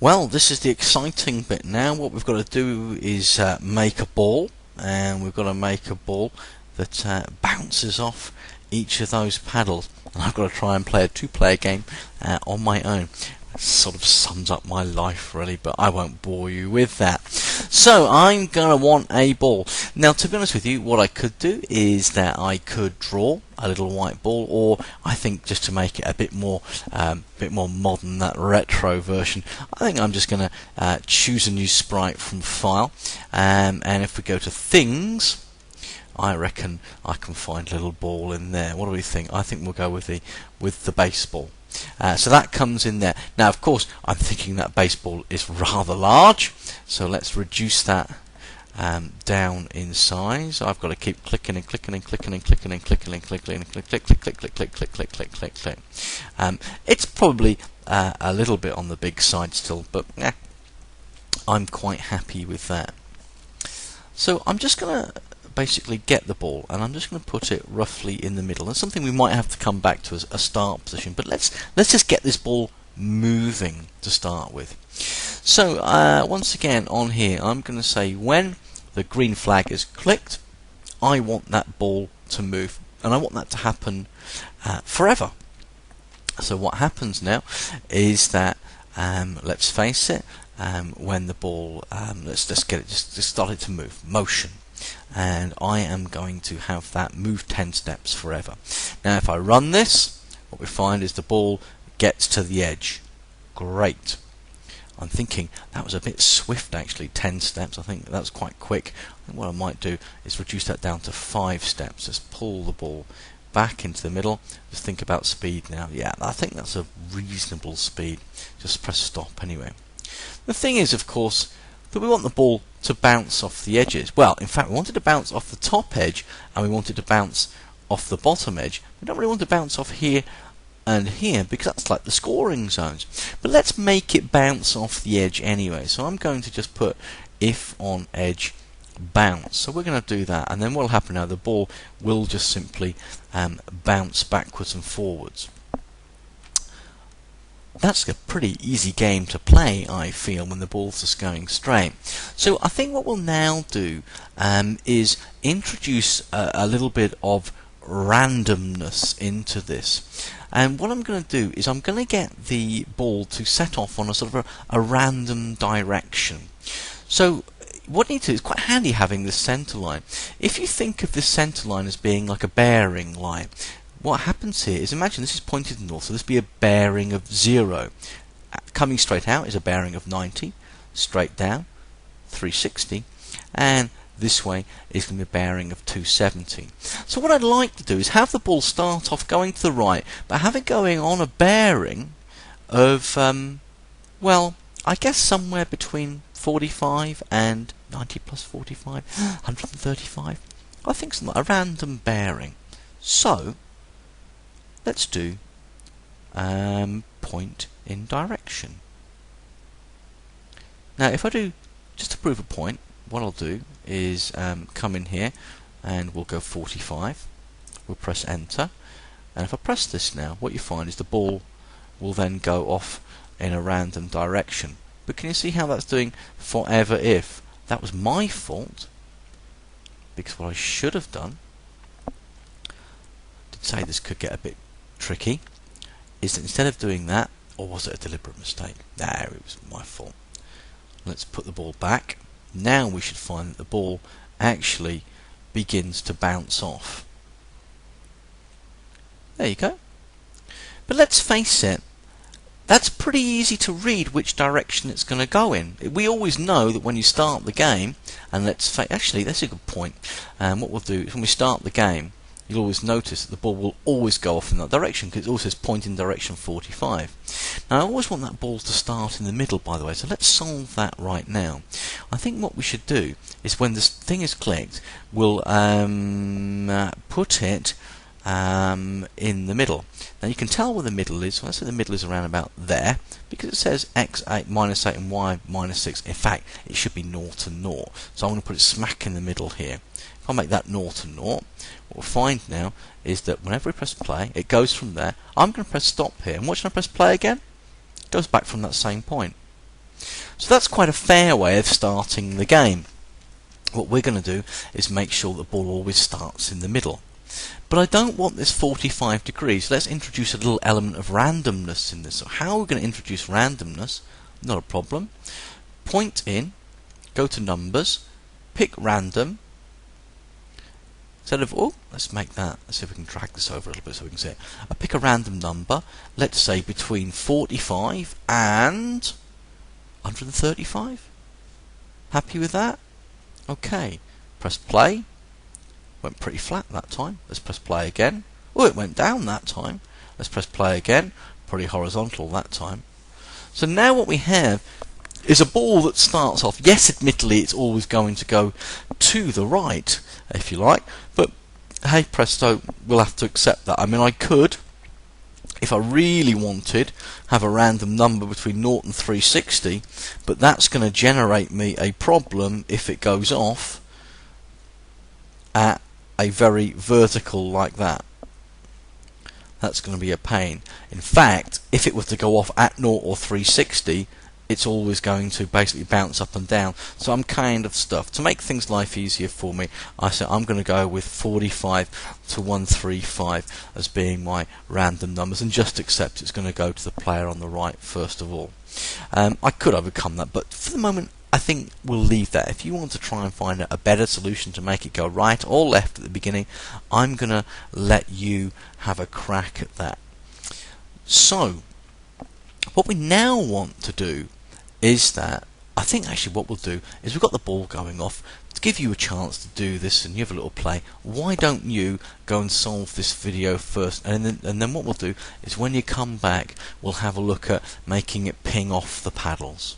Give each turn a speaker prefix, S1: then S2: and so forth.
S1: Well, this is the exciting bit now. What we've got to do is make a ball, and we've got to make a ball that bounces off each of those paddles. And I've got to try and play a two-player game on my own. It sort of sums up my life, really, but I won't bore you with that. So I'm going to want a ball. Now, to be honest with you, what I could do is that I could draw a little white ball, or I think just to make it a bit more modern, that retro version, I think I'm just going to choose a new sprite from File, and if we go to Things, I reckon I can find a little ball in there. What do we think? I think we'll go with the baseball. So that comes in there. Now, of course, I'm thinking that baseball is rather large, so let's reduce that down in size. I've got to keep clicking and clicking and clicking and clicking and clicking and clicking and click click click click click click click click click click click. It's probably a little bit on the big side still, but I'm quite happy with that. So I'm just going to basically get the ball, and I'm just going to put it roughly in the middle. That's something we might have to come back to as a start position, but let's just get this ball moving to start with. So once again on here, I'm going to say when the green flag is clicked, I want that ball to move, and I want that to happen forever. So what happens now is that let's face it, when the ball let's just get it just started to move, motion, and I am going to have that move 10 steps forever. Now if I run this, what we find is the ball gets to the edge. Great. I'm thinking that was a bit swift actually, 10 steps. I think that was quite quick. What I might do is reduce that down to 5 steps. Just pull the ball back into the middle. Just think about speed now. Yeah, I think that's a reasonable speed. Just press stop anyway. The thing is, of course, that we want the ball to bounce off the edges. Well, in fact, we want it to bounce off the top edge, and we want it to bounce off the bottom edge. We don't really want to bounce off here and here, because that's like the scoring zones. But let's make it bounce off the edge anyway. So I'm going to just put if on edge bounce. So we're going to do that, and then what will happen now, the ball will just simply bounce backwards and forwards. That's a pretty easy game to play, I feel, when the ball's just going straight. So I think what we'll now do is introduce a little bit of randomness into this. And what I'm going to do is I'm going to get the ball to set off on a sort of a random direction. So what you need to do is quite handy having this center line. If you think of this center line as being like a bearing line, what happens here is, imagine this is pointed north, so this would be a bearing of 0. Coming straight out is a bearing of 90, straight down 360, and this way is going to be a bearing of 270. So what I'd like to do is have the ball start off going to the right, but have it going on a bearing of, well, I guess somewhere between 45 and 90 plus 45, 135. I think something like a random bearing. So let's do point in direction. Now if I do, just to prove a point, what I'll do is come in here and we'll go 45. We'll press enter, and if I press this now, what you find is the ball will then go off in a random direction. But can you see how that's doing forever if? That was my fault, because what I should have done, to say this could get a bit tricky, is that instead of doing that, or was it a deliberate mistake? No, it was my fault. Let's put the ball back. Now we should find that the ball actually begins to bounce off. There you go. But let's face it, that's pretty easy to read which direction it's going to go in. We always know that when you start the game, and actually that's a good point. What we'll do is when we start the game, you'll always notice that the ball will always go off in that direction, because it always says point in direction 45. Now I always want that ball to start in the middle, by the way, so let's solve that right now. I think what we should do is when this thing is clicked, we'll put it in the middle. Now you can tell where the middle is. Well, let's say the middle is around about there, because it says x8 minus 8 and y minus 6. In fact, it should be 0 to 0. So I'm going to put it smack in the middle here. If I make that 0 to 0, what we'll find now is that whenever we press play, it goes from there. I'm going to press stop here, and watch when I press play again, it goes back from that same point. So that's quite a fair way of starting the game. What we're going to do is make sure the ball always starts in the middle. But I don't want this 45 degrees. Let's introduce a little element of randomness in this. So how are we going to introduce randomness? Not a problem. Point in, go to numbers, pick random. Instead of, let's make that, let's see if we can drag this over a little bit so we can see it. I pick a random number, let's say between 45 and 135. Happy with that? Okay, press play. Went pretty flat that time. Let's press play again. Oh, it went down that time. Let's press play again. Pretty horizontal that time. So now what we have is a ball that starts off, yes, admittedly it's always going to go to the right, if you like, but hey presto, we'll have to accept that. I mean, I could, if I really wanted, have a random number between 0 and 360, but that's going to generate me a problem if it goes off at a very vertical like that. That's going to be a pain. In fact, if it was to go off at 0 or 360, it's always going to basically bounce up and down. So I'm kind of stuffed. To make things life easier for me, I said I'm going to go with 45 to 135 as being my random numbers, and just accept it's going to go to the player on the right first of all. I could overcome that, but for the moment I think we'll leave that. If you want to try and find a better solution to make it go right or left at the beginning, I'm going to let you have a crack at that. So what we now want to do is that, I think actually what we'll do is we've got the ball going off. To give you a chance to do this and you have a little play, why don't you go and solve this video first, and then what we'll do is when you come back we'll have a look at making it ping off the paddles.